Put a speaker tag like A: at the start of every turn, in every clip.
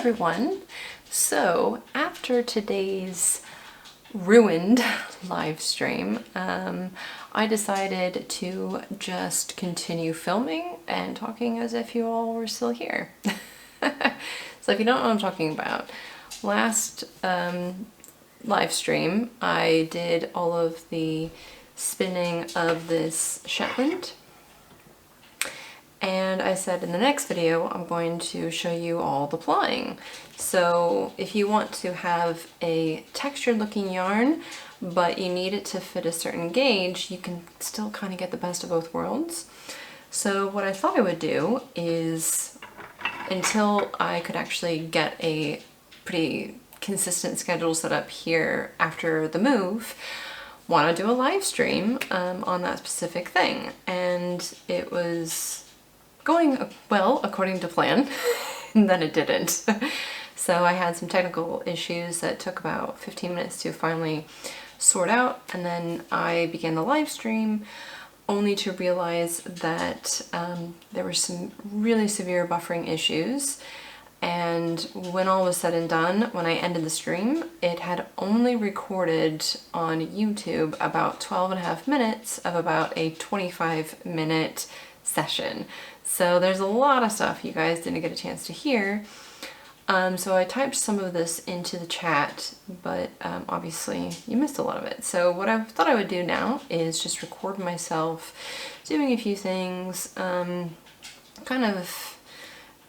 A: everyone. So after today's ruined live stream, I decided to just continue filming and talking as if you all were still here. So if you don't know what I'm talking about, last live stream I did all of the spinning of this Shetland. And I said in the next video, I'm going to show you all the plying. So if you want to have a textured looking yarn, but you need it to fit a certain gauge, you can still kind of get the best of both worlds. So what I thought I would do is, until I could actually get a pretty consistent schedule set up here after the move, want to do a live stream on that specific thing. And it was going well according to plan, and then it didn't. So I had some technical issues that took about 15 minutes to finally sort out, and then I began the live stream only to realize that there were some really severe buffering issues. And when all was said and done, when I ended the stream, it had only recorded on YouTube about 12.5 minutes of about a 25-minute session. So there's a lot of stuff you guys didn't get a chance to hear. So I typed some of this into the chat, but obviously you missed a lot of it. So what I thought I would do now is just record myself doing a few things, kind of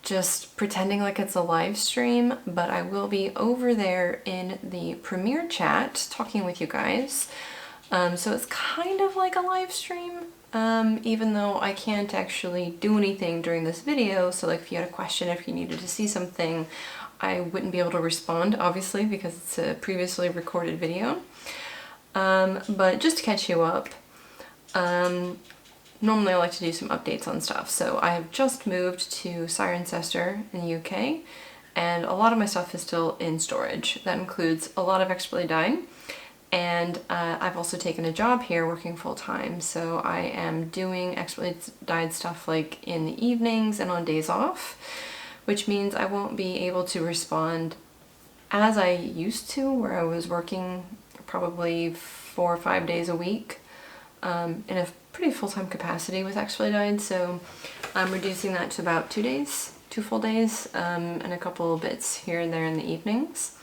A: just pretending like it's a live stream, but I will be over there in the Premiere chat talking with you guys. So it's kind of like a live stream, even though I can't actually do anything during this video. So like if you had a question, if you needed to see something, I wouldn't be able to respond, obviously, because it's a previously recorded video. But just to catch you up, normally I like to do some updates on stuff. So I have just moved to Cirencester in the UK, and a lot of my stuff is still in storage. That includes a lot of expertly dyed. And I've also taken a job here working full-time, so I am doing expertly dyed stuff like in the evenings and on days off, which means I won't be able to respond as I used to, where I was working probably 4 or 5 days a week in a pretty full-time capacity with expertly dyed. So I'm reducing that to about 2 days, 2 full days, and a couple bits here and there in the evenings.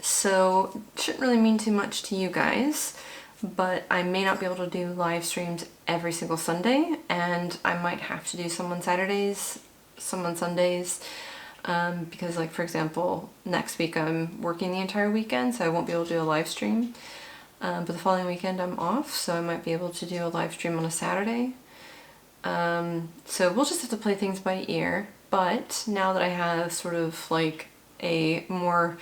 A: So it shouldn't really mean too much to you guys, but I may not be able to do live streams every single Sunday, and I might have to do some on Saturdays, some on Sundays, because like for example, next week I'm working the entire weekend, so I won't be able to do a live stream. But the following weekend I'm off, so I might be able to do a live stream on a Saturday. So we'll just have to play things by ear, but now that I have sort of like a more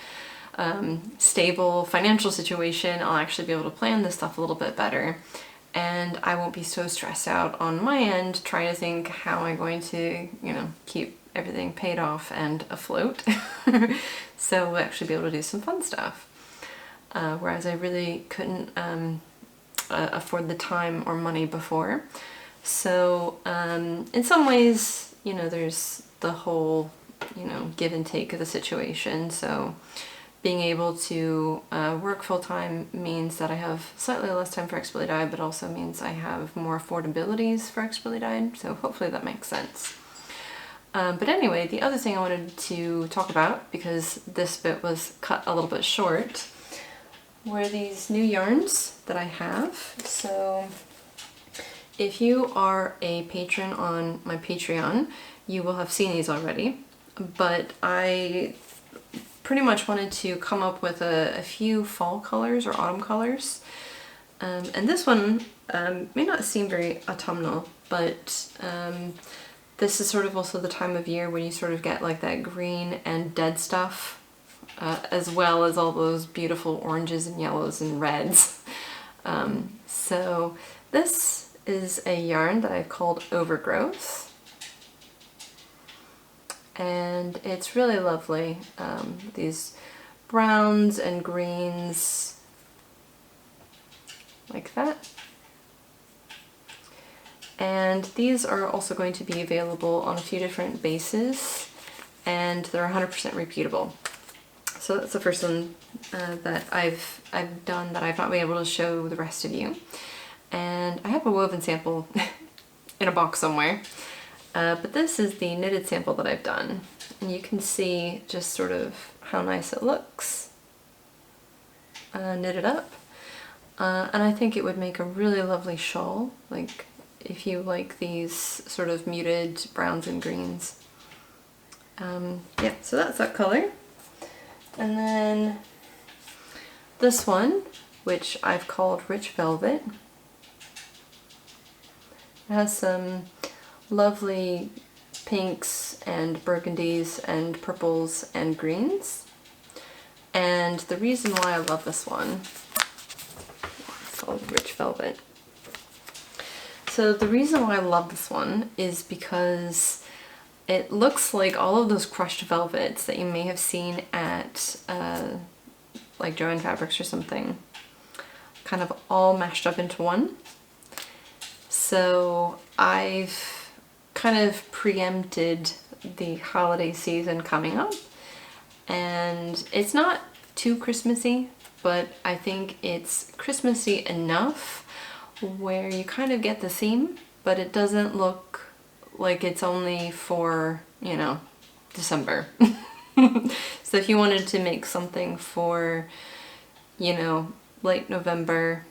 A: stable financial situation, I'll actually be able to plan this stuff a little bit better, and I won't be so stressed out on my end trying to think how I'm going to, you know, keep everything paid off and afloat. So we'll actually be able to do some fun stuff, whereas I really couldn't afford the time or money before. So in some ways, you know, there's the whole, you know, give and take of the situation. So being able to work full-time means that I have slightly less time for expertly dyed, but also means I have more affordabilities for expertly dyed, so hopefully that makes sense. But anyway, the other thing I wanted to talk about, because this bit was cut a little bit short, were these new yarns that I have. So if you are a patron on my Patreon, you will have seen these already, but I pretty much wanted to come up with a few fall colors or autumn colors. And this one may not seem very autumnal, but this is sort of also the time of year when you sort of get like that green and dead stuff, as well as all those beautiful oranges and yellows and reds. So this is a yarn that I've called Overgrowth. And it's really lovely. These browns and greens, like that. And these are also going to be available on a few different bases. and they're 100% repeatable. So that's the first one that I've done that I've not been able to show the rest of you. And I have a woven sample in a box somewhere, but this is the knitted sample that I've done. And you can see just sort of how nice it looks knitted up. And I think it would make a really lovely shawl, like if you like these sort of muted browns and greens. Yeah, so that's that color. And then this one, which I've called Rich Velvet. It has some lovely pinks and burgundies and purples and greens. And the reason why I love this one, it's called Rich Velvet. So the reason why I love this one is because it looks like all of those crushed velvets that you may have seen at like Joann Fabrics or something, kind of all mashed up into one. So I've kind of preempted the holiday season coming up, and it's not too Christmassy, but I think it's Christmassy enough where you kind of get the theme, but it doesn't look like it's only for, you know, December. So if you wanted to make something for, you know, late November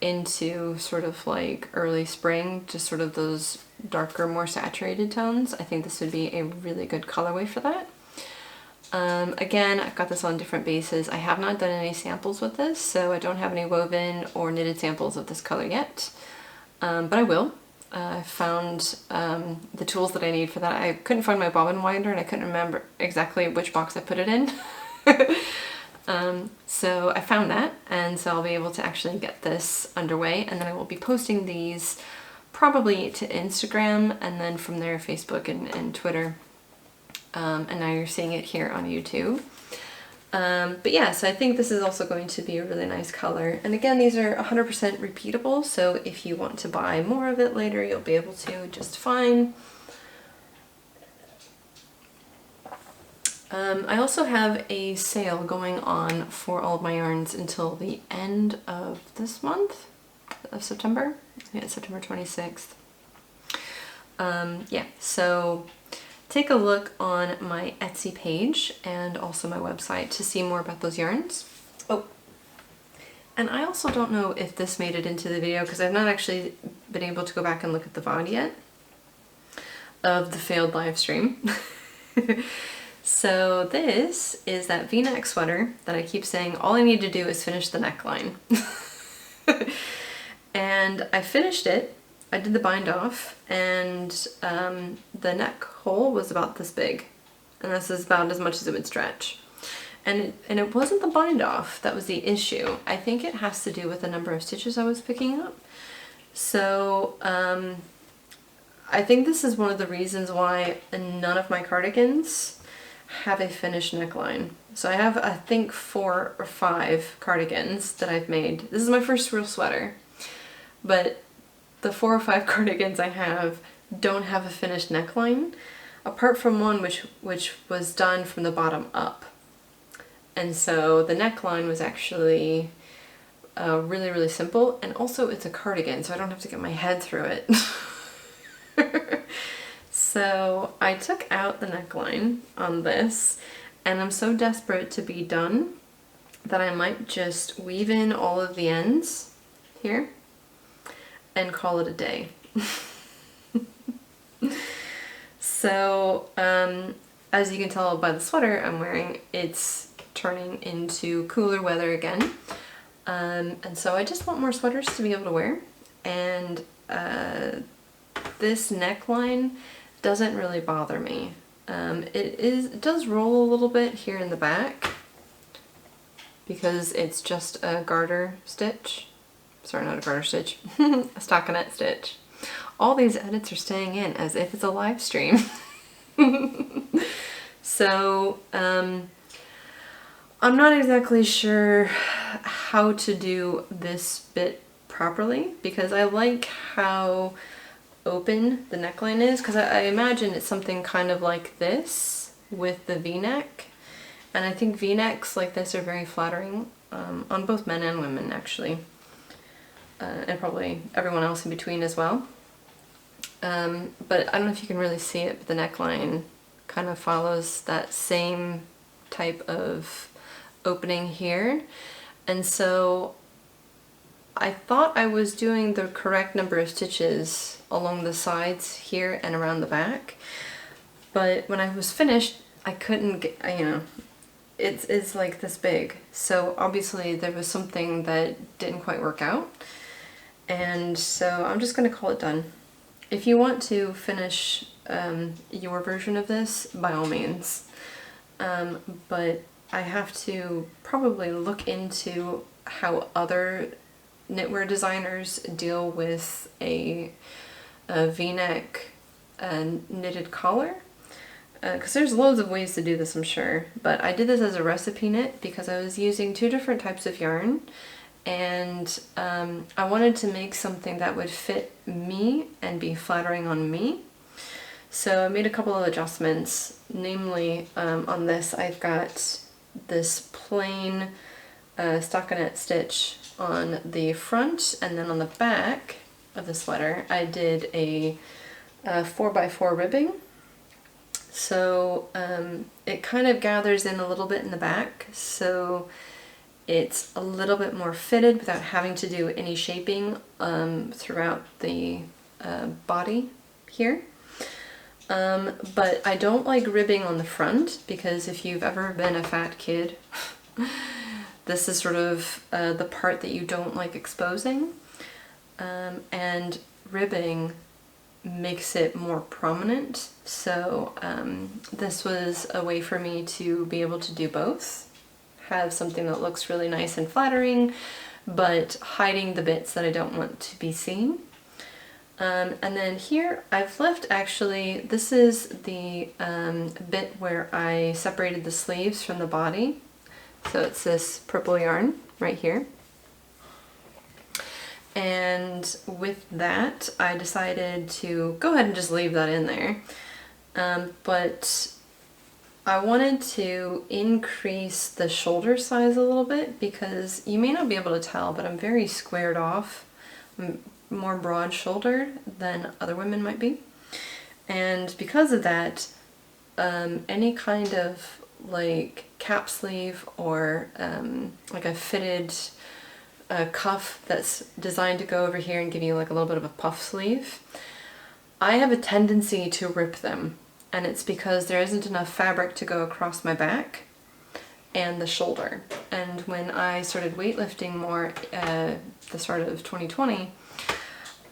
A: into sort of like early spring, just sort of those darker, more saturated tones, I think this would be a really good colorway for that. Again, I've got this on different bases. I have not done any samples with this, so I don't have any woven or knitted samples of this color yet, but I will. I found the tools that I need for that. I couldn't find my bobbin winder and I couldn't remember exactly which box I put it in. So I found that, and so I'll be able to actually get this underway, and then I will be posting these probably to Instagram, and then from there Facebook and Twitter. And now you're seeing it here on YouTube. But yeah, so I think this is also going to be a really nice color. And again, these are 100% repeatable, so if you want to buy more of it later, you'll be able to just fine. I also have a sale going on for all of my yarns until the end of this month, of September. Yeah, it's September 26th. Yeah, so take a look on my Etsy page and also my website to see more about those yarns. Oh, and I also don't know if this made it into the video because I've not actually been able to go back and look at the VOD yet of the failed live stream. So this is that V-neck sweater that I keep saying all I need to do is finish the neckline. And I finished it. I did the bind off, and the neck hole was about this big, and this is about as much as it would stretch. And it wasn't the bind off that was the issue. I think it has to do with the number of stitches I was picking up. So I think this is one of the reasons why none of my cardigans have a finished neckline. So I have, I think, 4 or 5 cardigans that I've made. This is my first real sweater, but the 4 or 5 cardigans I have don't have a finished neckline, apart from one which was done from the bottom up. And so the neckline was actually really, really simple, and also it's a cardigan, so I don't have to get my head through it. So I took out the neckline on this, and I'm so desperate to be done that I might just weave in all of the ends here and call it a day. So as you can tell by the sweater I'm wearing, it's turning into cooler weather again, and so I just want more sweaters to be able to wear, and this neckline doesn't really bother me. It does roll a little bit here in the back because it's just a garter stitch. Sorry, not a garter stitch, a stockinette stitch. All these edits are staying in as if it's a live stream. So I'm not exactly sure how to do this bit properly, because I like how open the neckline is, because I imagine it's something kind of like this, with the v-neck. And I think v-necks like this are very flattering on both men and women actually. And probably everyone else in between as well. But I don't know if you can really see it, but the neckline kind of follows that same type of opening here. And so I thought I was doing the correct number of stitches along the sides here and around the back, but when I was finished, I couldn't get, you know, it's like this big. So obviously there was something that didn't quite work out. And so I'm just gonna call it done. If you want to finish your version of this, by all means. But I have to probably look into how other knitwear designers deal with a v-neck knitted collar. Because there's loads of ways to do this, I'm sure. But I did this as a recipe knit because I was using 2 different types of yarn. And I wanted to make something that would fit me and be flattering on me. So I made a couple of adjustments, namely on this I've got this plain stockinette stitch on the front, and then on the back of the sweater I did a 4x4 ribbing. So it kind of gathers in a little bit in the back, so it's a little bit more fitted without having to do any shaping throughout the body here. But I don't like ribbing on the front because if you've ever been a fat kid, this is sort of the part that you don't like exposing. And ribbing makes it more prominent. So this was a way for me to be able to do both. Have something that looks really nice and flattering, but hiding the bits that I don't want to be seen. And then here I've left, actually, this is the bit where I separated the sleeves from the body. So it's this purple yarn right here. And with that, I decided to go ahead and just leave that in there. But I wanted to increase the shoulder size a little bit because you may not be able to tell, but I'm very squared off. I'm more broad shouldered than other women might be. And because of that, any kind of like cap sleeve or like a fitted cuff that's designed to go over here and give you like a little bit of a puff sleeve, I have a tendency to rip them. And it's because there isn't enough fabric to go across my back and the shoulder. And when I started weightlifting more the start of 2020,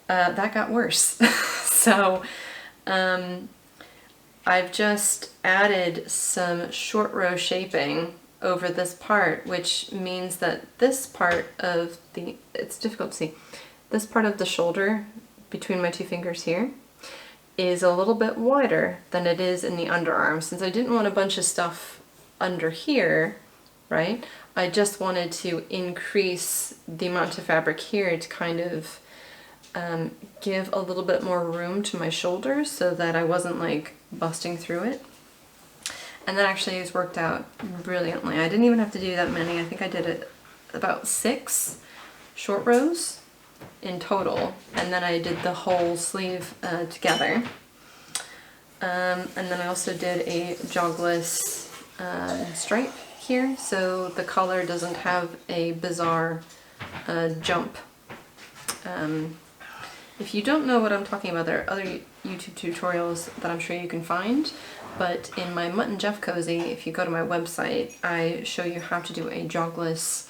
A: that got worse. So I've just added some short row shaping over this part, which means that this part of the, it's difficult to see, this part of the shoulder between my 2 fingers here is a little bit wider than it is in the underarm. Since I didn't want a bunch of stuff under here, right? I just wanted to increase the amount of fabric here to kind of give a little bit more room to my shoulders so that I wasn't like busting through it. And that actually has worked out brilliantly. I didn't even have to do that many. I think I did it about 6 short rows in total, and then I did the whole sleeve together. And then I also did a jogless stripe here, so the collar doesn't have a bizarre jump. If you don't know what I'm talking about, there are other YouTube tutorials that I'm sure you can find, but in my Mutt and Jeff Cozy, if you go to my website, I show you how to do a jogless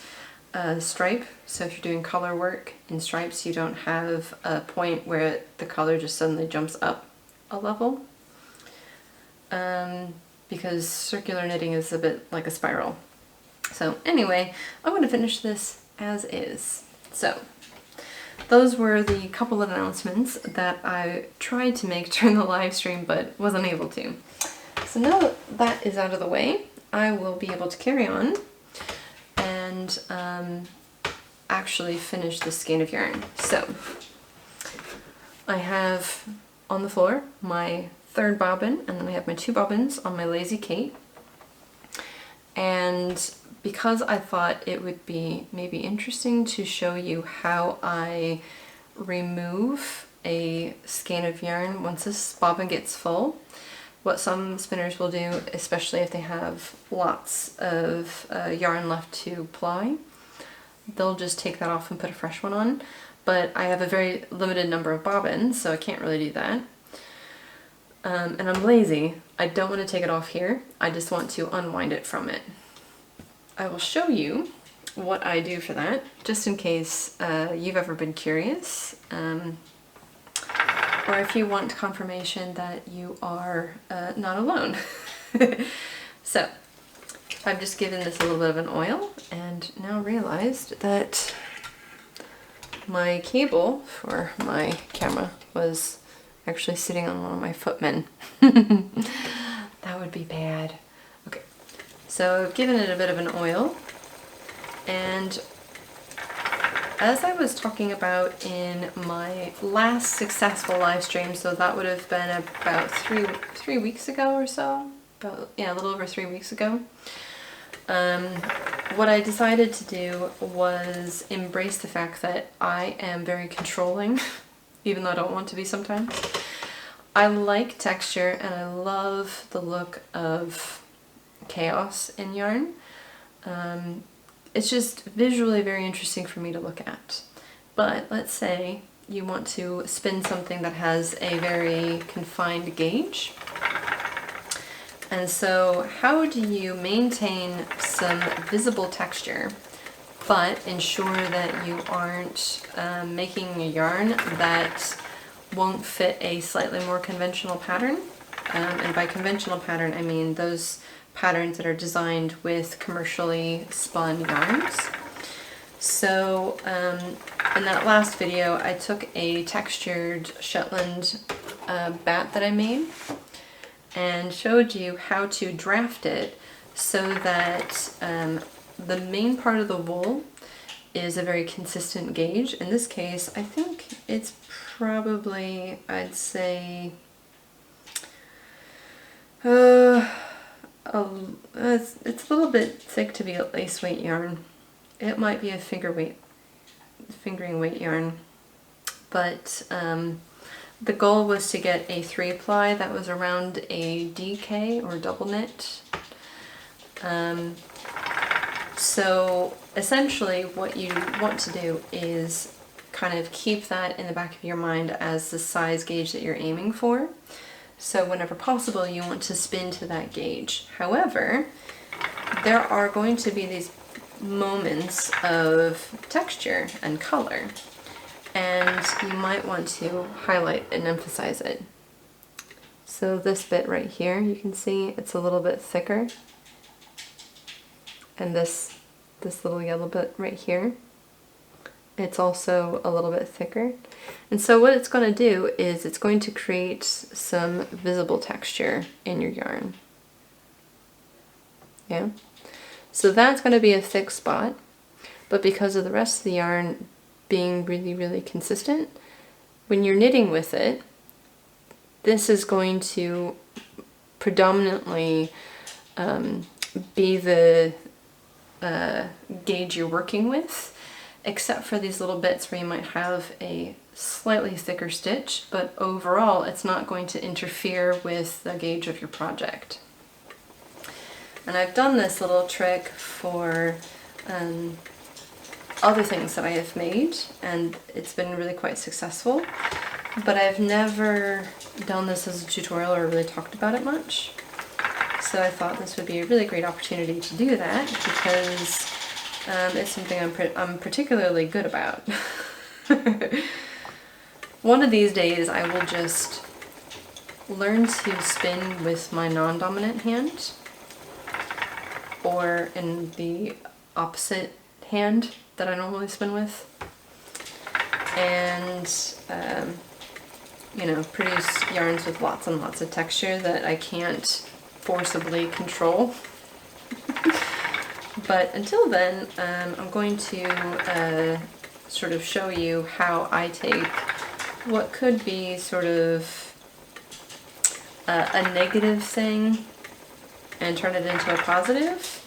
A: stripe. So if you're doing color work in stripes, you don't have a point where the color just suddenly jumps up a level, because circular knitting is a bit like a spiral. So anyway, I'm going to finish this as is. So those were the couple of announcements that I tried to make during the live stream but wasn't able to. So now that that is out of the way, I will be able to carry on and actually finish the skein of yarn. So I have on the floor my third bobbin, and then I have my 2 bobbins on my Lazy Kate. And because I thought it would be maybe interesting to show you how I remove a skein of yarn once this bobbin gets full, what some spinners will do, especially if they have lots of yarn left to ply, they'll just take that off and put a fresh one on. But I have a very limited number of bobbins, so I can't really do that. And I'm lazy. I don't want to take it off here. I just want to unwind it from it. I will show you what I do for that, just in case you've ever been curious, or if you want confirmation that you are not alone. So, I've just given this a little bit of an oil, and now realized that my cable for my camera was actually sitting on one of my footmen. That would be bad. Okay, so I've given it a bit of an oil, and as I was talking about in my last successful live stream, so that would have been about three weeks ago or so, a little over 3 weeks ago, what I decided to do was embrace the fact that I am very controlling, even though I don't want to be sometimes. I like texture and I love the look of chaos in yarn. It's just visually very interesting for me to look at. But let's say you want to spin something that has a very confined gauge. And so how do you maintain some visible texture but ensure that you aren't making a yarn that won't fit a slightly more conventional pattern? And by conventional pattern I mean those patterns that are designed with commercially spun yarns. So in that last video I took a textured Shetland batt that I made and showed you how to draft it so that the main part of the wool is a very consistent gauge. In this case, I think it's probably, I'd say, it's a little bit thick to be a lace weight yarn. It might be a fingering weight yarn, but the goal was to get a 3-ply that was around a DK or double knit. So essentially what you want to do is kind of keep that in the back of your mind as the size gauge that you're aiming for. So whenever possible you want to spin to that gauge. However, there are going to be these moments of texture and color, and you might want to highlight and emphasize it. So this bit right here, you can see it's a little bit thicker, and this little yellow bit right here, it's also a little bit thicker. And so what it's going to do is it's going to create some visible texture in your yarn. Yeah? So that's going to be a thick spot, but because of the rest of the yarn being really, really consistent, when you're knitting with it, this is going to predominantly be the gauge you're working with, except for these little bits where you might have a slightly thicker stitch, but overall it's not going to interfere with the gauge of your project. And I've done this little trick for other things that I have made, and it's been really quite successful, but I've never done this as a tutorial or really talked about it much. So I thought this would be a really great opportunity to do that, because it's something I'm particularly good about. One of these days I will just learn to spin with my non-dominant hand, or in the opposite hand that I normally spin with, and you know, produce yarns with lots and lots of texture that I can't forcibly control. But until then, I'm going to sort of show you how I take what could be sort of a negative thing and turn it into a positive.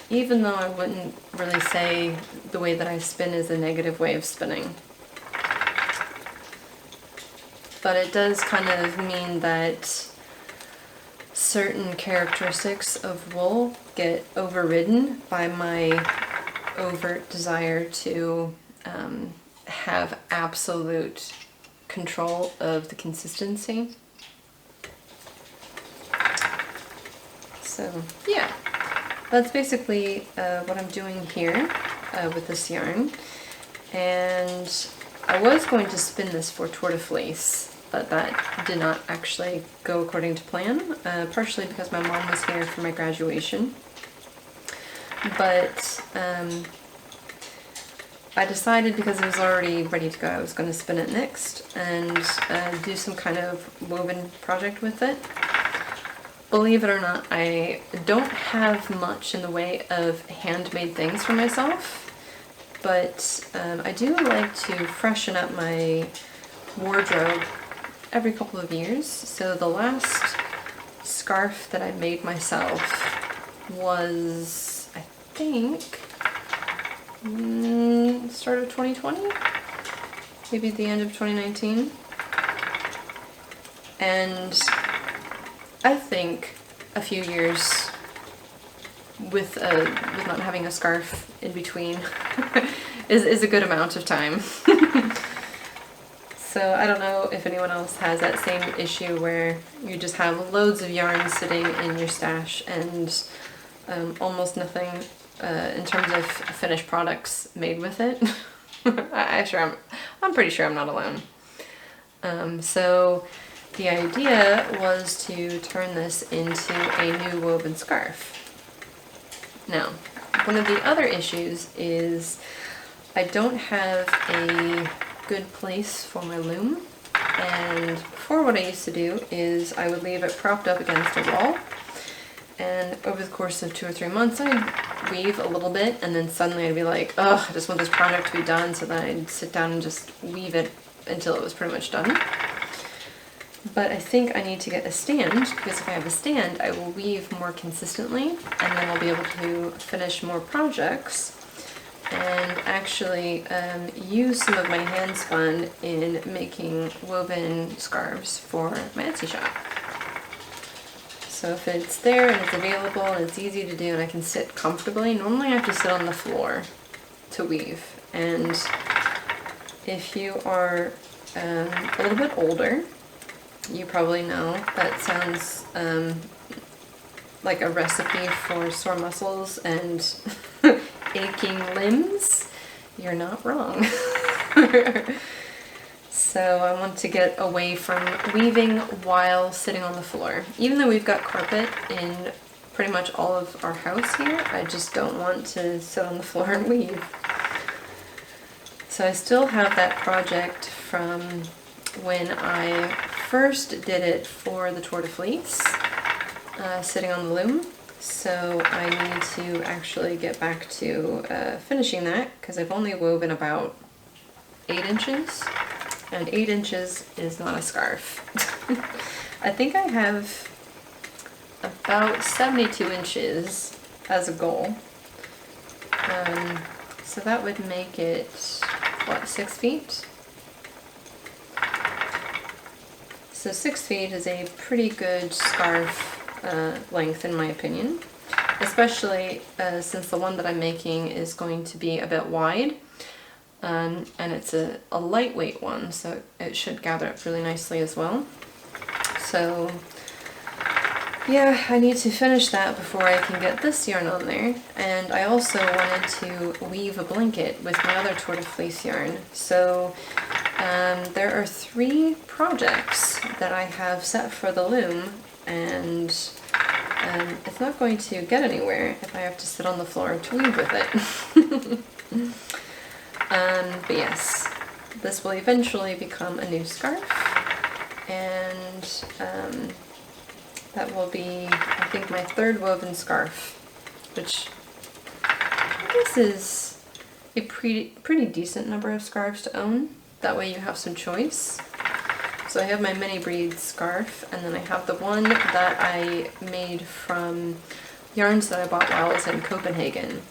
A: Even though I wouldn't really say the way that I spin is a negative way of spinning. But it does kind of mean that certain characteristics of wool get overridden by my overt desire to have absolute control of the consistency. So yeah, that's basically what I'm doing here with this yarn. And I was going to spin this for Tour de Fleece, but that did not actually go according to plan, partially because my mom was here for my graduation. But I decided, because it was already ready to go, I was going to spin it next and do some kind of woven project with it. Believe it or not, I don't have much in the way of handmade things for myself, but I do like to freshen up my wardrobe every couple of years. So the last scarf that I made myself was, I think, start of 2020? Maybe at the end of 2019. And I think a few years with not having a scarf in between is a good amount of time. So I don't know if anyone else has that same issue where you just have loads of yarn sitting in your stash and almost nothing in terms of finished products made with it. I'm pretty sure I'm not alone. So the idea was to turn this into a new woven scarf. Now, one of the other issues is I don't have a good place for my loom, and before what I used to do is I would leave it propped up against a wall, and over the course of 2 or 3 months I'd weave a little bit, and then suddenly I'd be like, oh, I just want this project to be done, so then I'd sit down and just weave it until it was pretty much done. But I think I need to get a stand, because if I have a stand I will weave more consistently, and then I'll be able to finish more projects and actually use some of my hand spun in making woven scarves for my Etsy shop. So if it's there and it's available and it's easy to do and I can sit comfortably, normally I have to sit on the floor to weave. And if you are a little bit older, you probably know that sounds like a recipe for sore muscles and aching limbs. You're not wrong. So I want to get away from weaving while sitting on the floor. Even though we've got carpet in pretty much all of our house here, I just don't want to sit on the floor and weave. So I still have that project from when I first did it for the Tour de Fleece, sitting on the loom. So I need to actually get back to finishing that, because I've only woven about 8 inches, and 8 inches is not a scarf. I think I have about 72 inches as a goal. So that would make it, what, 6 feet? So 6 feet is a pretty good scarf length in my opinion, especially since the one that I'm making is going to be a bit wide, and it's a lightweight one, so it should gather up really nicely as well. So yeah, I need to finish that before I can get this yarn on there. And I also wanted to weave a blanket with my other Tour de Fleece yarn. So there are 3 projects that I have set for the loom, and it's not going to get anywhere if I have to sit on the floor to weave with it. But yes, this will eventually become a new scarf, and that will be, I think, my 3rd woven scarf, which I guess is a pretty decent number of scarves to own. That way you have some choice. So I have my mini breed scarf, and then I have the one that I made from yarns that I bought while I was in Copenhagen.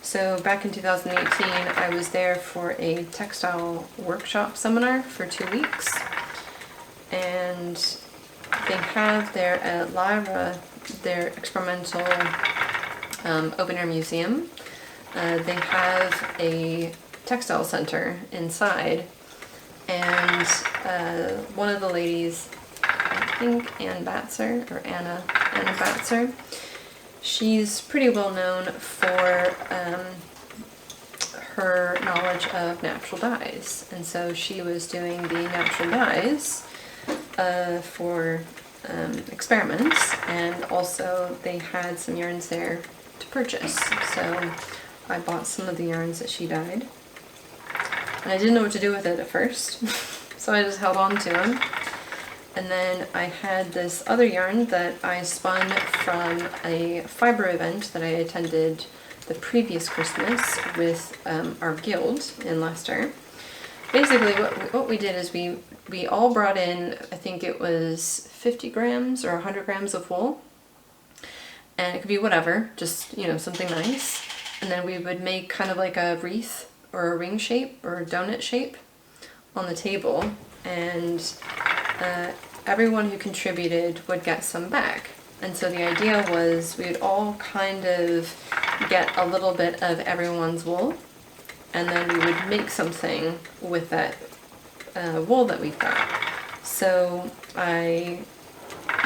A: So back in 2018, I was there for a textile workshop seminar for 2 weeks, and they have there at Lyra, their experimental open air museum. They have a textile center inside, and one of the ladies, I think Anna Batzer, she's pretty well known for her knowledge of natural dyes, and so she was doing the natural dyes for experiments, and also they had some yarns there to purchase. So I bought some of the yarns that she dyed, and I didn't know what to do with it at first, so I just held on to them. And then I had this other yarn that I spun from a fiber event that I attended the previous Christmas with our guild in Leicester. Basically what we did is we all brought in, I think it was 50 grams or 100 grams of wool, and it could be whatever, just, you know, something nice. And then we would make kind of like a wreath or a ring shape or a donut shape on the table, and everyone who contributed would get some back. And so the idea was we would all kind of get a little bit of everyone's wool, and then we would make something with that wool that we've got. So I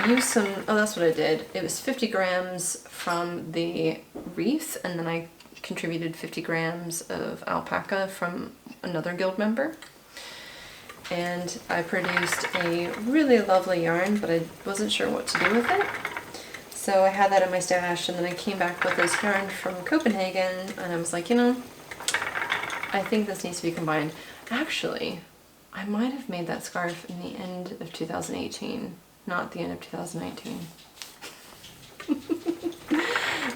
A: used some, oh, that's what I did. It was 50 grams from the wreath, and then I contributed 50 grams of alpaca from another guild member. And I produced a really lovely yarn, but I wasn't sure what to do with it. So I had that in my stash, and then I came back with this yarn from Copenhagen, and I was like, you know, I think this needs to be combined. Actually, I might have made that scarf in the end of 2018, not the end of 2019.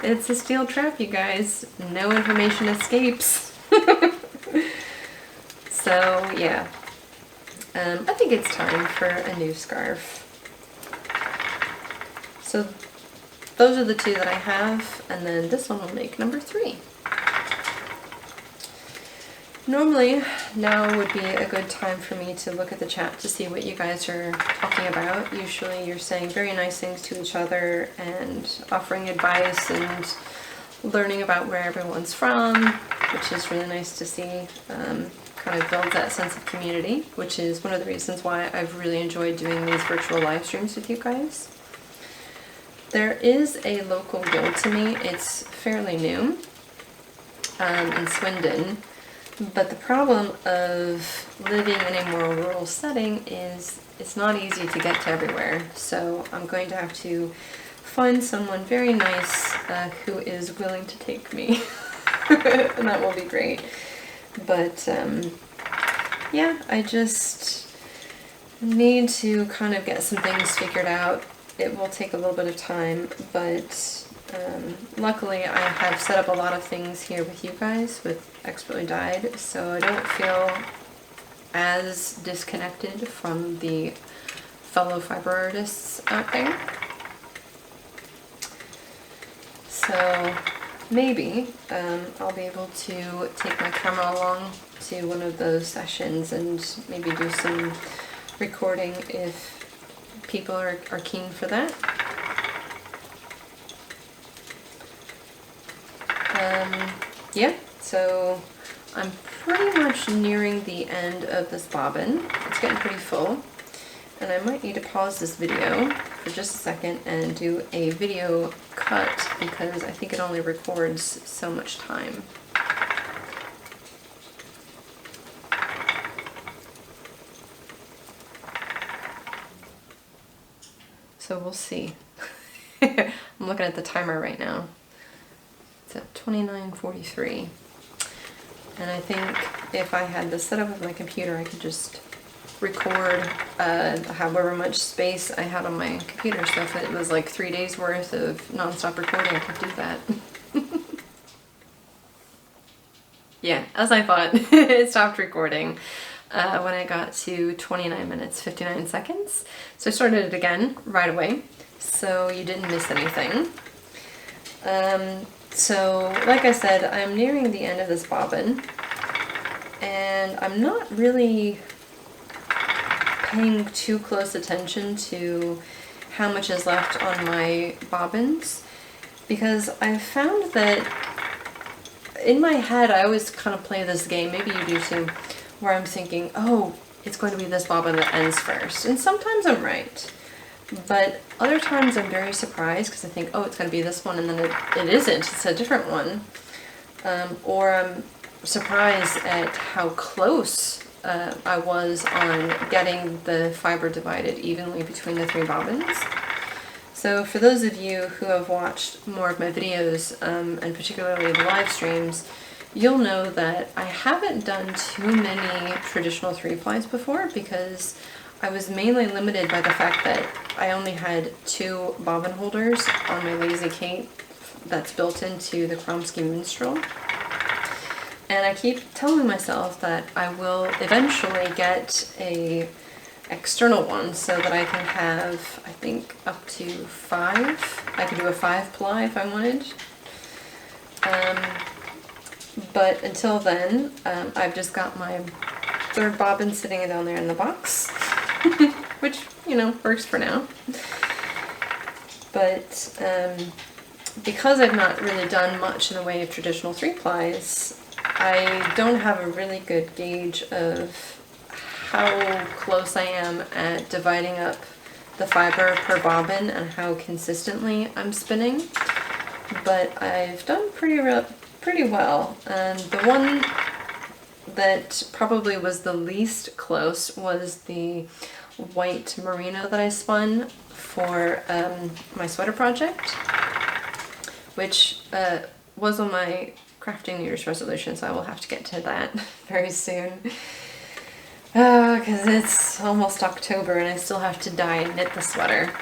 A: It's a steel trap, you guys. No information escapes. So, yeah. I think it's time for a new scarf. So those are the two that I have, and then this one will make number 3. Normally, now would be a good time for me to look at the chat to see what you guys are talking about. Usually you're saying very nice things to each other and offering advice and learning about where everyone's from, which is really nice to see. Kind of builds that sense of community, which is one of the reasons why I've really enjoyed doing these virtual live streams with you guys. There is a local guild to me. It's fairly new in Swindon, but the problem of living in a more rural setting is it's not easy to get to everywhere. So I'm going to have to find someone very nice who is willing to take me, and that will be great. But yeah, I just need to kind of get some things figured out. It will take a little bit of time, but luckily I have set up a lot of things here with you guys with Expertly Dyed, so I don't feel as disconnected from the fellow fiber artists out there. So maybe I'll be able to take my camera along to one of those sessions and maybe do some recording if people are keen for that. Yeah, so I'm pretty much nearing the end of this bobbin. It's getting pretty full, and I might need to pause this video for just a second and do a video cut because I think it only records so much time. So we'll see. I'm looking at the timer right now. It's at 29:43. And I think if I had this set up with my computer, I could just record however much space I had on my computer. So if it was like 3 days worth of non-stop recording, I could do that. Yeah, as I thought, it stopped recording. when I got to 29 minutes 59 seconds. So I started it again right away, so you didn't miss anything. So like I said, I'm nearing the end of this bobbin, and I'm not really paying too close attention to how much is left on my bobbins, because I found that in my head I always kind of play this game, maybe you do too, where I'm thinking, oh, it's going to be this bobbin that ends first. And sometimes I'm right. But other times I'm very surprised because I think, oh, it's going to be this one, and then it isn't. It's a different one. Or I'm surprised at how close I was on getting the fiber divided evenly between the 3 bobbins. So for those of you who have watched more of my videos, and particularly the live streams, you'll know that I haven't done too many traditional 3-plies before because I was mainly limited by the fact that I only had 2 bobbin holders on my Lazy Kate that's built into the Kromsky Minstrel. And I keep telling myself that I will eventually get a external one so that I can have, I think, up to 5. I could do a 5-ply if I wanted. But until then, I've just got my 3rd bobbin sitting down there in the box, which, you know, works for now. But because I've not really done much in the way of traditional 3-plies, I don't have a really good gauge of how close I am at dividing up the fiber per bobbin and how consistently I'm spinning. But I've done pretty well. The one that probably was the least close was the white merino that I spun for my sweater project, which was on my crafting New Year's resolution, so I will have to get to that very soon. Because it's almost October and I still have to dye and knit the sweater.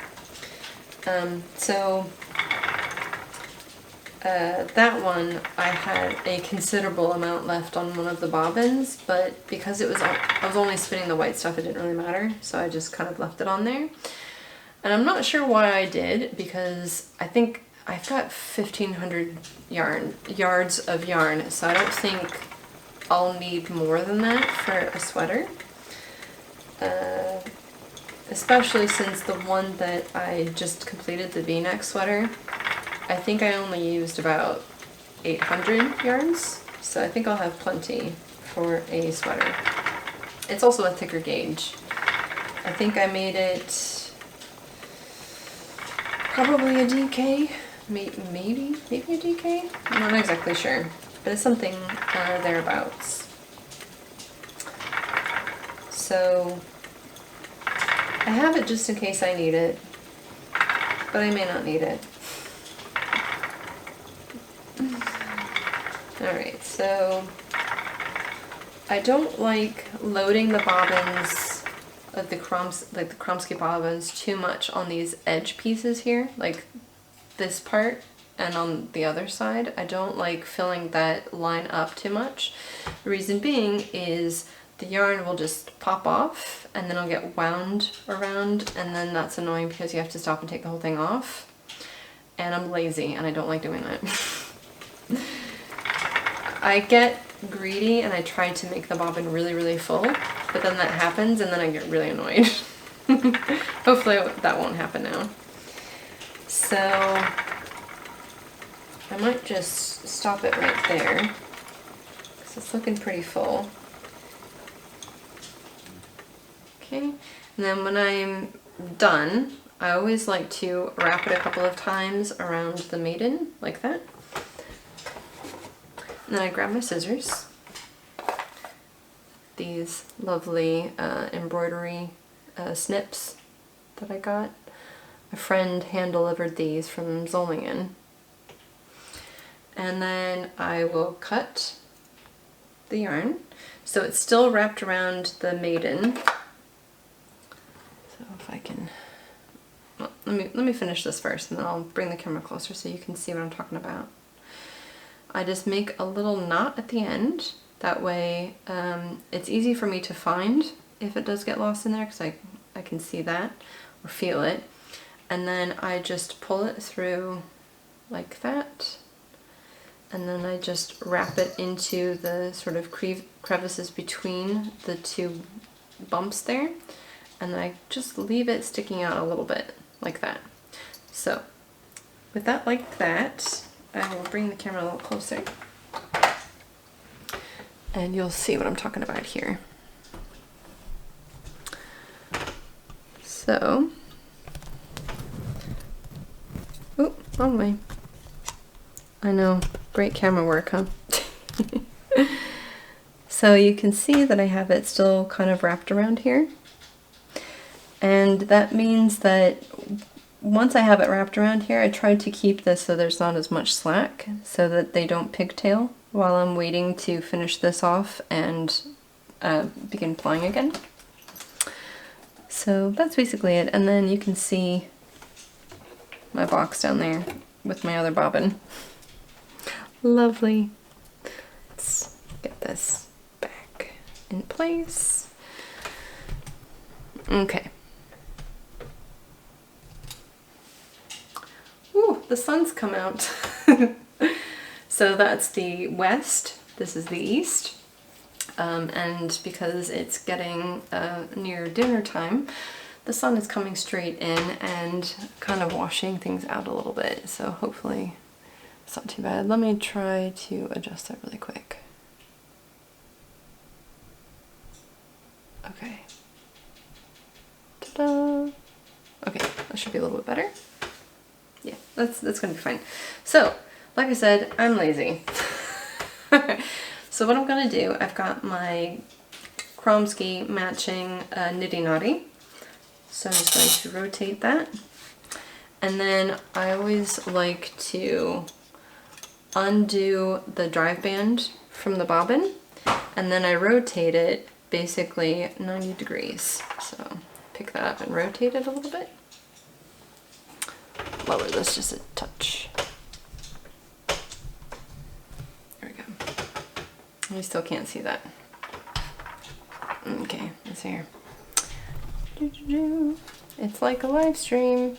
A: That one, I had a considerable amount left on one of the bobbins, but because I was only spinning the white stuff, it didn't really matter, so I just kind of left it on there. And I'm not sure why I did, because I think I've got 1,500 yards of yarn, so I don't think I'll need more than that for a sweater. Especially since the one that I just completed, the V-neck sweater, I think I only used about 800 yards, so I think I'll have plenty for a sweater. It's also a thicker gauge. I think I made it probably a DK, maybe a DK? I'm not exactly sure, but it's something thereabouts. So I have it just in case I need it, but I may not need it. Alright, so I don't like loading the bobbins of the Kromsky bobbins too much on these edge pieces here, like this part and on the other side. I don't like filling that line up too much. The reason being is the yarn will just pop off and then it'll get wound around, and then that's annoying because you have to stop and take the whole thing off. And I'm lazy and I don't like doing that. I get greedy and I try to make the bobbin really full, but then that happens and then I get really annoyed. Hopefully that won't happen now. So I might just stop it right there because it's looking pretty full. Okay, and then when I'm done, I always like to wrap it a couple of times around the maiden, like that. And then I grab my scissors, these lovely embroidery snips that I got. A friend hand-delivered these from Zollingen. And then I will cut the yarn. So it's still wrapped around the maiden. So if I can, well, let me finish this first and then I'll bring the camera closer so you can see what I'm talking about. I just make a little knot at the end That way it's easy for me to find if it does get lost in there, because I can see that or feel it. And then I just pull it through like that, and then I just wrap it into the sort of crevices between the two bumps there, and then I just leave it sticking out a little bit like that. So with that like that, I will bring the camera a little closer and you'll see what I'm talking about here. So, oh, wrong way. I know, great camera work, huh? So you can see that I have it still kind of wrapped around here. And that means that once I have it wrapped around here, I tried to keep this so there's not as much slack, so that they don't pigtail while I'm waiting to finish this off and begin plying again. So that's basically it. And then you can see my box down there with my other bobbin. Lovely. Let's get this back in place. Okay. Ooh, the sun's come out. So that's the west, this is the east. And because it's getting near dinner time, the sun is coming straight in and kind of washing things out a little bit. So hopefully it's not too bad. Let me try to adjust that really quick. Okay. Ta-da! Okay, that should be a little bit better. Yeah, that's gonna be fine. So, like I said, I'm lazy. So what I'm gonna do, I've got my Kromsky matching Nitty Noddy. So I'm just going to rotate that. And then I always like to undo the drive band from the bobbin, and then I rotate it basically 90 degrees. So pick that up and rotate it a little bit. Lower this just a touch. There we go. I still can't see that. Okay, let's see here. It's like a live stream.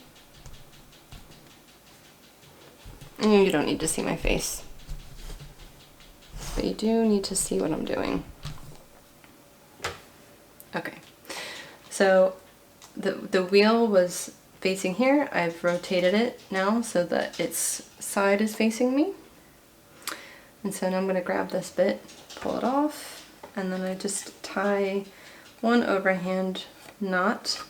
A: You don't need to see my face, but you do need to see what I'm doing. Okay, so the wheel was facing here. I've rotated it now so that its side is facing me. And so now I'm going to grab this bit, pull it off, and then I just tie one overhand knot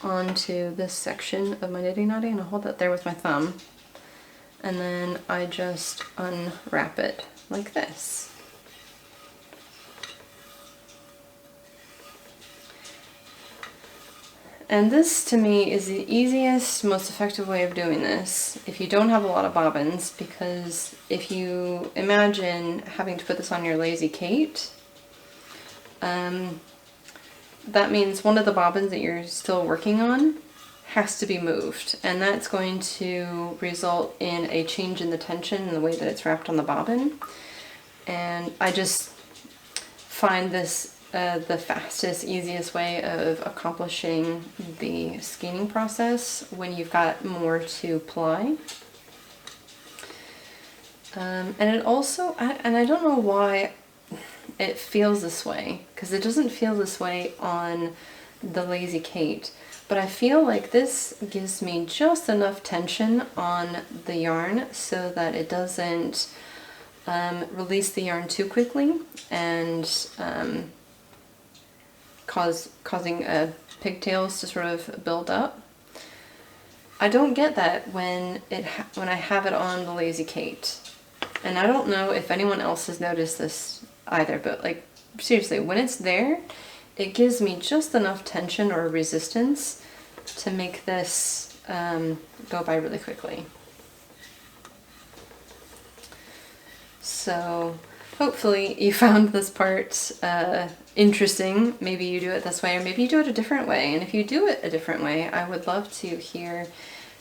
A: onto this section of my Nitty Noddy, and I'll hold that there with my thumb. And then I just unwrap it like this. And this, to me, is the easiest, most effective way of doing this if you don't have a lot of bobbins, because if you imagine having to put this on your Lazy Kate, that means one of the bobbins that you're still working on has to be moved, and that's going to result in a change in the tension in the way that it's wrapped on the bobbin. And I just find this the fastest, easiest way of accomplishing the skeining process when you've got more to ply. And it also, and I don't know why it feels this way, because it doesn't feel this way on the Lazy Kate, but I feel like this gives me just enough tension on the yarn so that it doesn't release the yarn too quickly and causing pigtails to sort of build up. I don't get that when I have it on the Lazy Kate, and I don't know if anyone else has noticed this either, but like seriously, when it's there, it gives me just enough tension or resistance to make this go by really quickly. So hopefully you found this part interesting. Maybe you do it this way, or maybe you do it a different way. And if you do it a different way, I would love to hear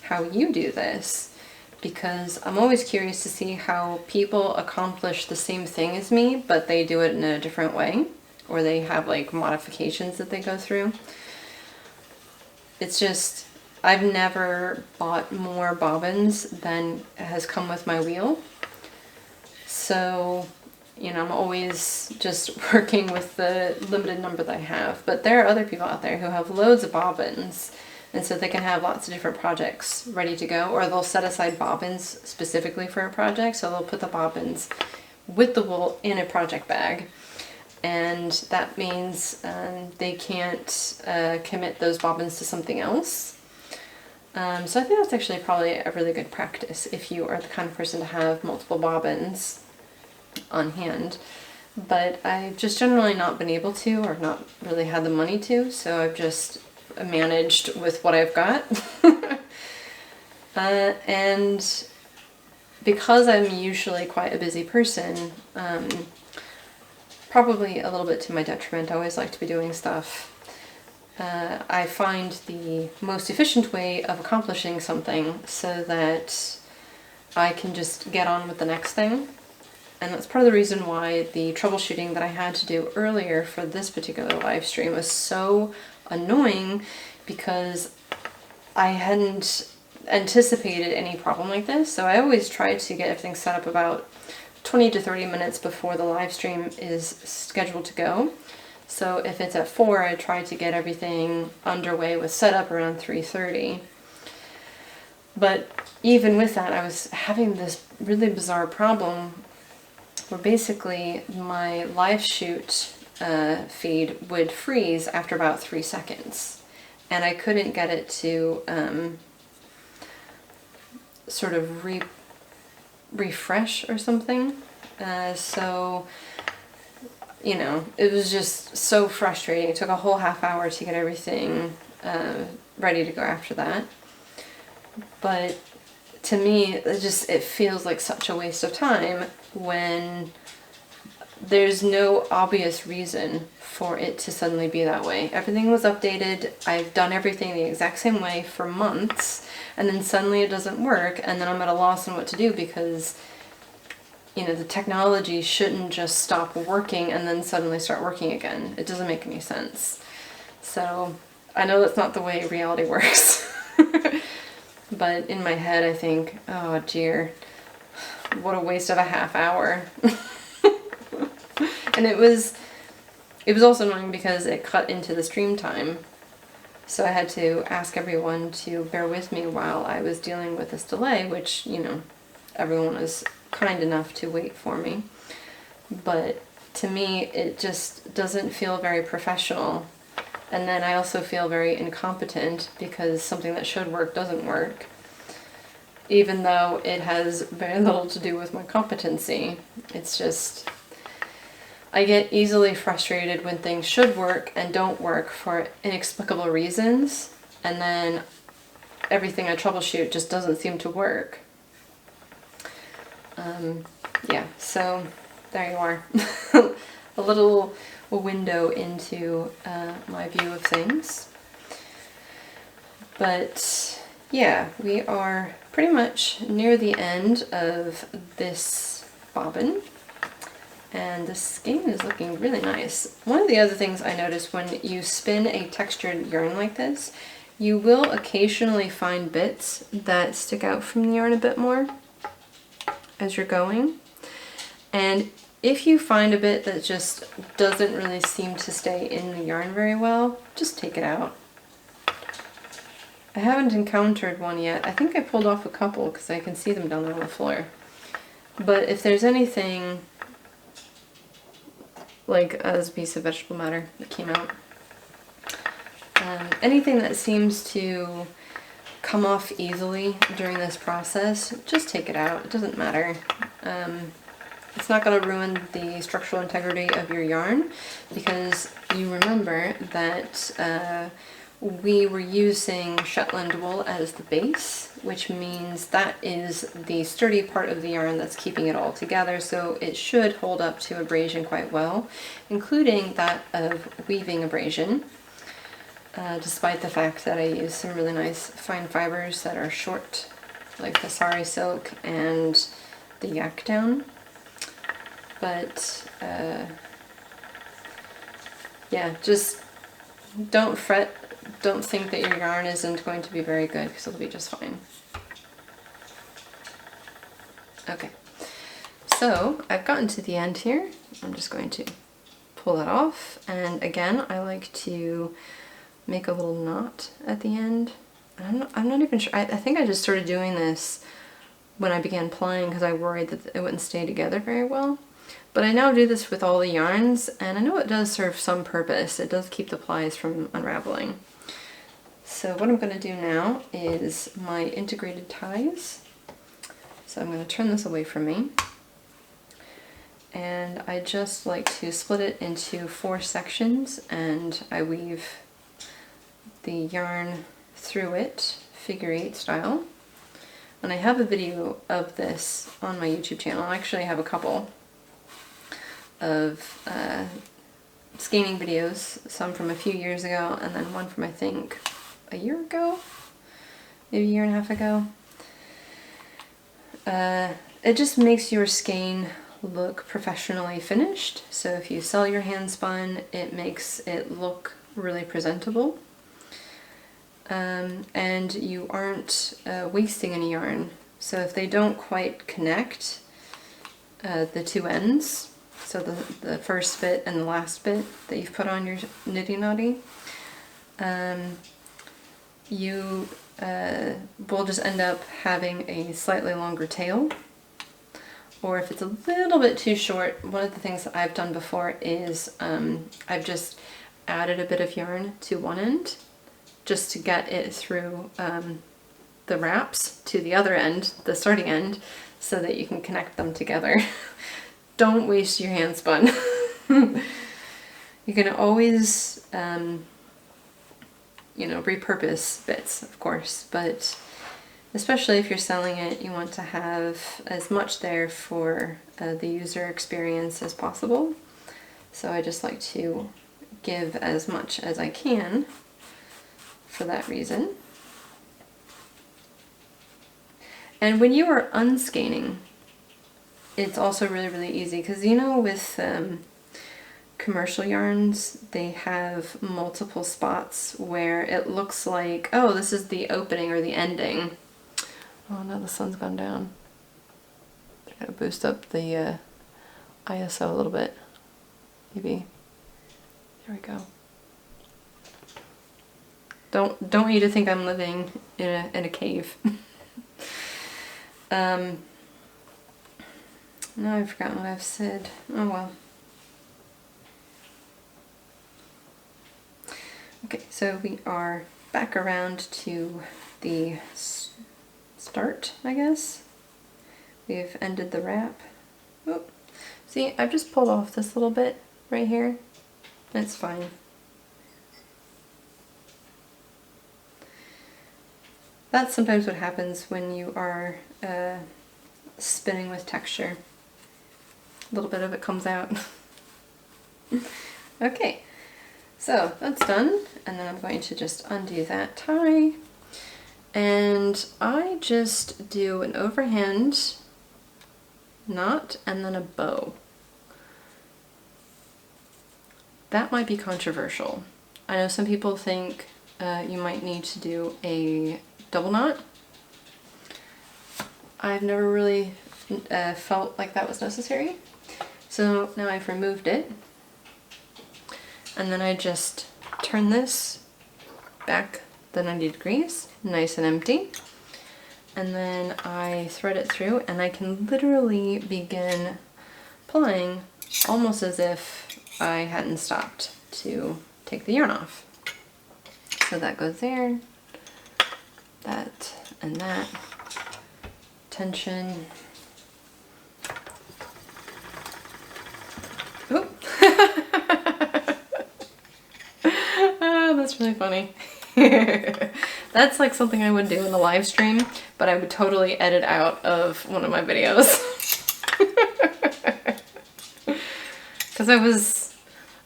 A: how you do this. because I'm always curious to see how people accomplish the same thing as me, but they do it in a different way, or they have like modifications that they go through. It's just, I've never bought more bobbins than has come with my wheel. So, you know, I'm always just working with the limited number that I have. But there are other people out there who have loads of bobbins, and so they can have lots of different projects ready to go, or they'll set aside bobbins specifically for a project, so they'll put the bobbins with the wool in a project bag. And that means they can't commit those bobbins to something else. So I think that's actually probably a really good practice if you are the kind of person to have multiple bobbins on hand. But I've just generally not been able to, or not really had the money to, so I've just managed with what I've got. And because I'm usually quite a busy person, probably a little bit to my detriment, I always like to be doing stuff. I find the most efficient way of accomplishing something so that I can just get on with the next thing. And that's part of the reason why the troubleshooting that I had to do earlier for this particular live stream was so annoying, because I hadn't anticipated any problem like this. So I always try to get everything set up about 20 to 30 minutes before the live stream is scheduled to go. So if it's at 4, I try to get everything underway with setup around 3:30. But even with that, I was having this really bizarre problem where basically my live shoot feed would freeze after about 3 seconds. And I couldn't get it to sort of refresh or something. So, you know, it was just so frustrating. It took a whole half hour to get everything ready to go after that. But to me, it feels like such a waste of time when there's no obvious reason for it to suddenly be that way. Everything was updated, I've done everything the exact same way for months, and then suddenly it doesn't work, and then I'm at a loss on what to do, because, you know, the technology shouldn't just stop working and then suddenly start working again. It doesn't make any sense. So I know that's not the way reality works. But in my head I think, oh dear, what a waste of a half hour. And it was also annoying because it cut into the stream time. So I had to ask everyone to bear with me while I was dealing with this delay, which, you know, everyone was kind enough to wait for me. But to me, it just doesn't feel very professional. And then I also feel very incompetent because something that should work doesn't work, even though it has very little to do with my competency. It's just, I get easily frustrated when things should work and don't work for inexplicable reasons, and then everything I troubleshoot just doesn't seem to work. Yeah, so there you are. A little window into my view of things. But yeah, we are pretty much near the end of this bobbin, and the skein is looking really nice. One of the other things I noticed when you spin a textured yarn like this, you will occasionally find bits that stick out from the yarn a bit more as you're going. And if you find a bit that just doesn't really seem to stay in the yarn very well, just take it out. I haven't encountered one yet. I think I pulled off a couple because I can see them down there on the floor. But if there's anything, like as a piece of vegetable matter that came out, anything that seems to come off easily during this process, just take it out. It doesn't matter. It's not going to ruin the structural integrity of your yarn, because you remember that we were using Shetland wool as the base, which means that is the sturdy part of the yarn that's keeping it all together, so it should hold up to abrasion quite well, including that of weaving abrasion, despite the fact that I use some really nice fine fibers that are short like the sari silk and the yak down. But yeah, just don't fret, don't think that your yarn isn't going to be very good, because it'll be just fine. Okay, so I've gotten to the end here. I'm just going to pull that off, and again I like to make a little knot at the end. I'm not even sure, I think I just started doing this when I began plying because I worried that it wouldn't stay together very well. But I now do this with all the yarns, and I know it does serve some purpose. It does keep the plies from unraveling. So what I'm going to do now is my integrated ties. So I'm going to turn this away from me. And I just like to split it into 4 sections, and I weave the yarn through it, figure 8 style. And I have a video of this on my YouTube channel. I actually have a couple of skein videos, some from a few years ago, and then one from I think a year ago, maybe a year and a half ago. It just makes your skein look professionally finished. So if you sell your hand spun, it makes it look really presentable. And you aren't wasting any yarn. So if they don't quite connect, the 2 ends, so the first bit and the last bit that you've put on your niddy noddy, you will just end up having a slightly longer tail. Or if it's a little bit too short, one of the things that I've done before is I've just added a bit of yarn to one end just to get it through the wraps to the other end, the starting end, so that you can connect them together. Don't waste your hand spun. You can always, you know, repurpose bits, of course, but especially if you're selling it, you want to have as much there for the user experience as possible. So I just like to give as much as I can for that reason. And when you are unskeinin, it's also really, really easy, because you know with commercial yarns, they have multiple spots where it looks like, oh, this is the opening or the ending. Oh no, the sun's gone down. I gotta boost up the ISO a little bit. Maybe. There we go. Don't want you to think I'm living in a cave. Now I've forgotten what I've said. Oh well. Okay, so we are back around to the start, I guess. We've ended the wrap. Oh, see, I've just pulled off this little bit right here. It's fine. That's sometimes what happens when you are spinning with texture. A little bit of it comes out. Okay, so that's done, and then I'm going to just undo that tie, and I just do an overhand knot and then a bow. That might be controversial. I know some people think you might need to do a double knot. I've never really felt like that was necessary. So now I've removed it, and then I just turn this back the 90 degrees, nice and empty, and then I thread it through, and I can literally begin plying almost as if I hadn't stopped to take the yarn off. So that goes there, that and that, tension. Oh, oh, that's really funny. That's like something I would do in the live stream, but I would totally edit out of one of my videos. Because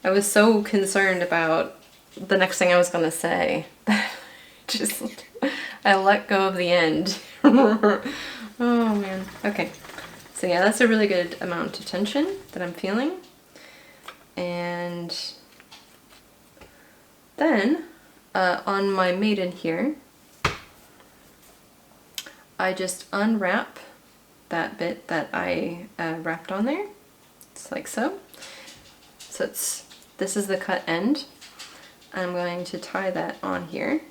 A: I was so concerned about the next thing I was gonna say that I let go of the end Oh man. Okay. So yeah, that's a really good amount of tension that I'm feeling. And then on my maiden here, I just unwrap that bit that I wrapped on there. It's like so. So this is the cut end. I'm going to tie that on here.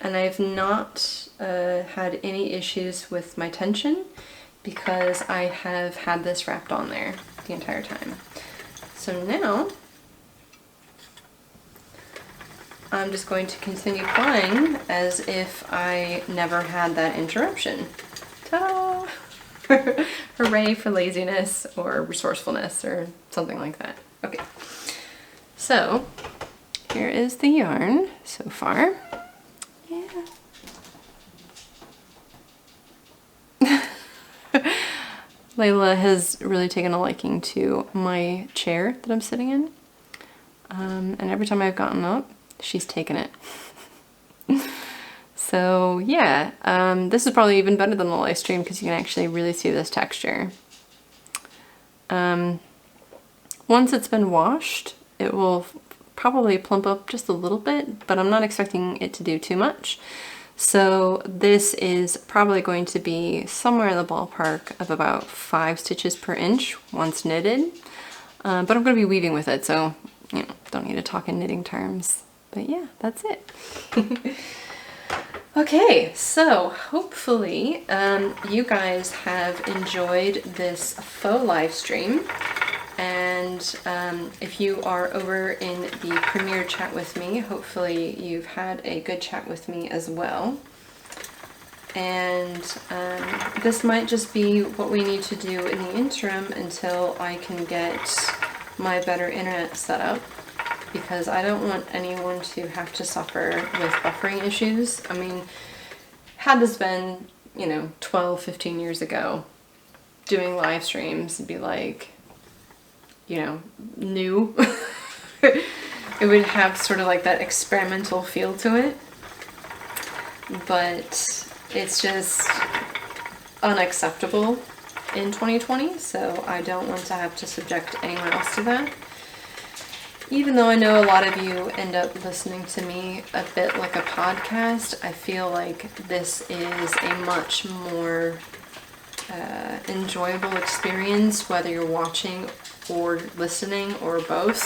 A: And I've not had any issues with my tension because I have had this wrapped on there the entire time. So now I'm just going to continue plying as if I never had that interruption. Ta-da! Hooray for laziness or resourcefulness or something like that. Okay, so here is the yarn so far. Yeah. Layla has really taken a liking to my chair that I'm sitting in. And every time I've gotten up, she's taken it. So yeah, this is probably even better than the live stream because you can actually really see this texture. Once it's been washed, it will probably plump up just a little bit, but I'm not expecting it to do too much. So this is probably going to be somewhere in the ballpark of about 5 stitches per inch once knitted. But I'm going to be weaving with it, so you know, don't need to talk in knitting terms. But yeah, that's it. Okay, so hopefully you guys have enjoyed this faux live stream, and if you are over in the Premiere chat with me, hopefully you've had a good chat with me as well. And this might just be what we need to do in the interim until I can get my better internet set up, because I don't want anyone to have to suffer with buffering issues. I mean, had this been, you know, 12, 15 years ago, doing live streams, it'd be like, you know, new. It would have sort of like that experimental feel to it. But it's just unacceptable in 2020, so I don't want to have to subject anyone else to that. Even though I know a lot of you end up listening to me a bit like a podcast, I feel like this is a much more enjoyable experience, whether you're watching or listening or both.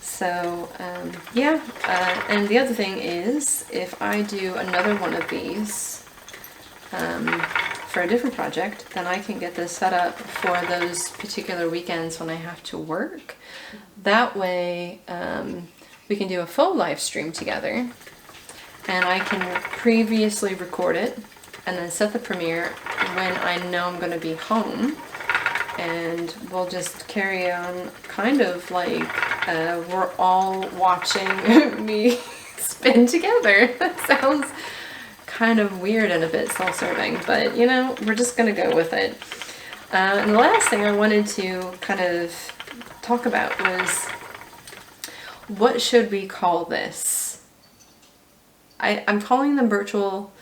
A: So yeah, and the other thing is, if I do another one of these for a different project, then I can get this set up for those particular weekends when I have to work. That way we can do a full live stream together, and I can previously record it and then set the premiere when I know I'm going to be home, and we'll just carry on kind of like we're all watching me spin together. That sounds kind of weird and a bit self-serving, but you know, we're just gonna go with it. And the last thing I wanted to kind of talk about was, what should we call this? I'm calling them virtual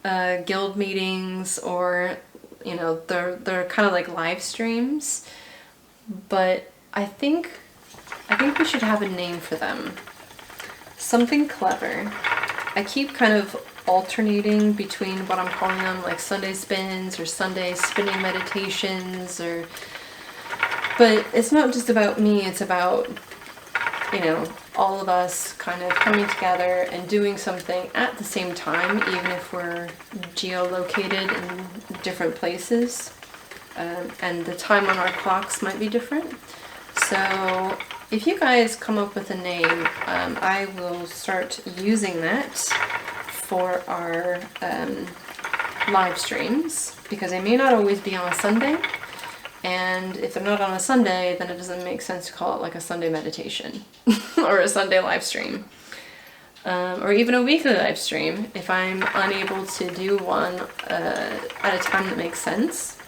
A: guild meetings, or you know, they're kind of like live streams, but I think we should have a name for them. Something clever. I keep kind of alternating between what I'm calling them, like Sunday spins or Sunday spinning meditations, or, but it's not just about me, it's about, you know, all of us kind of coming together and doing something at the same time, even if we're geolocated in different places, and the time on our clocks might be different. So if you guys come up with a name, I will start using that for our live streams, because they may not always be on a Sunday, and if they're not on a Sunday, then it doesn't make sense to call it like a Sunday meditation or a Sunday live stream, or even a weekly live stream if I'm unable to do one at a time that makes sense.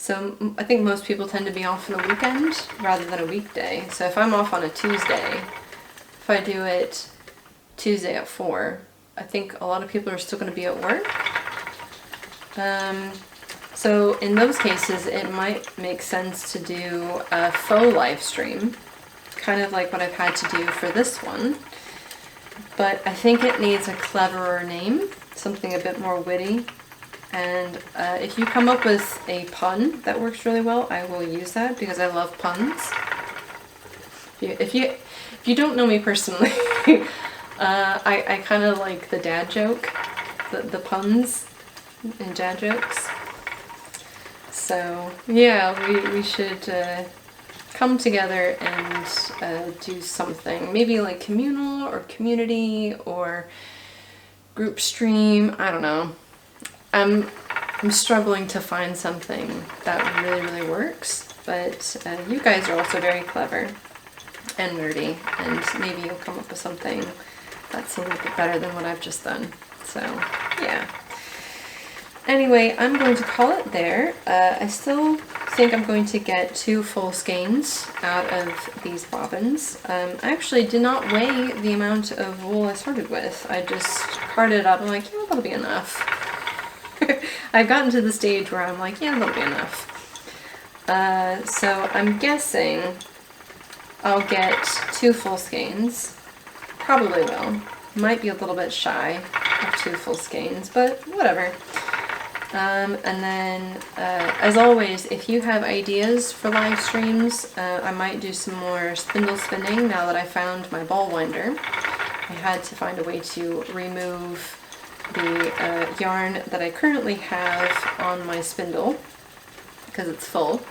A: So I think most people tend to be off on a weekend rather than a weekday. So if I'm off on a Tuesday, if I do it Tuesday at 4, I think a lot of people are still going to be at work. So in those cases, it might make sense to do a faux live stream, kind of like what I've had to do for this one. But I think it needs a cleverer name, something a bit more witty. And if you come up with a pun that works really well, I will use that because I love puns. If you don't know me personally, I kind of like the dad joke, the puns and dad jokes. So yeah, we should come together and do something, maybe like communal or community or group stream. I don't know. I'm struggling to find something that really works, but you guys are also very clever and nerdy, and maybe you'll come up with something that's a little bit better than what I've just done. So yeah. Anyway, I'm going to call it there. I still think I'm going to get 2 full skeins out of these bobbins. I actually did not weigh the amount of wool I started with. I just carted it up and I'm like, yeah, that'll be enough. I've gotten to the stage where I'm like, yeah, that'll be enough. So I'm guessing I'll get 2 full skeins. Probably will. Might be a little bit shy of 2 full skeins, but whatever. And then, as always, if you have ideas for live streams, I might do some more spindle spinning now that I found my ball winder. I had to find a way to remove the yarn that I currently have on my spindle because it's full.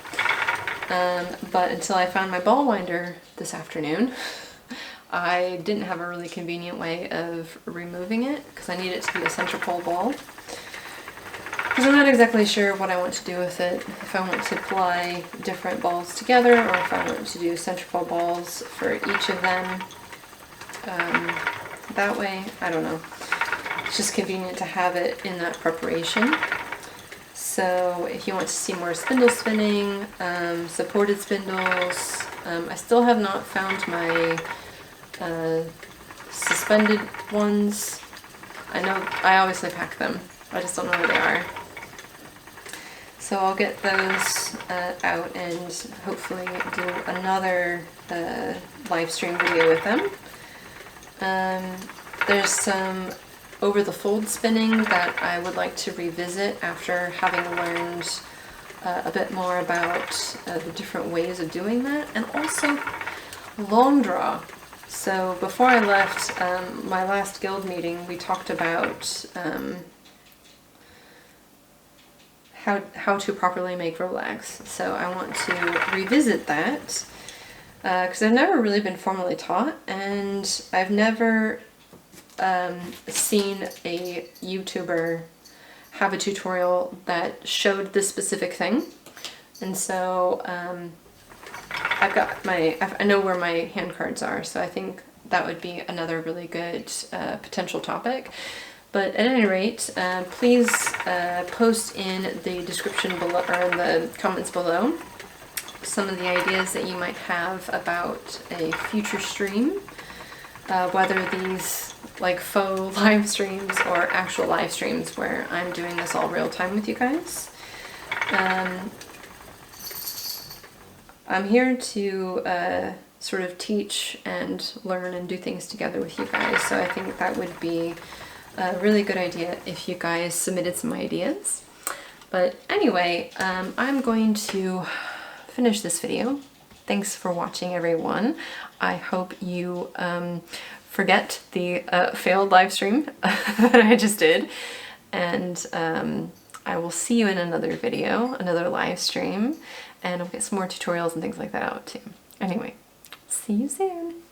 A: But until I found my ball winder this afternoon, I didn't have a really convenient way of removing it because I need it to be a center pole ball. Because I'm not exactly sure what I want to do with it, if I want to ply different balls together or if I want to do center pole balls for each of them. That way, I don't know. It's just convenient to have it in that preparation. So if you want to see more spindle spinning, supported spindles, I still have not found my suspended ones. I know I obviously pack them, I just don't know where they are. So I'll get those out and hopefully do another live stream video with them. There's some over the fold spinning that I would like to revisit after having learned a bit more about the different ways of doing that, and also long draw. So before I left my last guild meeting, we talked about how to properly make rolags. So I want to revisit that because I've never really been formally taught, and I've never seen a YouTuber have a tutorial that showed this specific thing. And so I've got I know where my hand cards are, so I think that would be another really good potential topic. But at any rate, please post in the description below, or in the comments below, some of the ideas that you might have about a future stream, whether these like faux live streams or actual live streams where I'm doing this all real time with you guys. I'm here to sort of teach and learn and do things together with you guys, so I think that would be a really good idea if you guys submitted some ideas. But anyway, I'm going to finish this video. Thanks for watching, everyone. I hope you forget the failed live stream that I just did, and I will see you in another video, another live stream, and I'll get some more tutorials and things like that out too. Anyway, see you soon.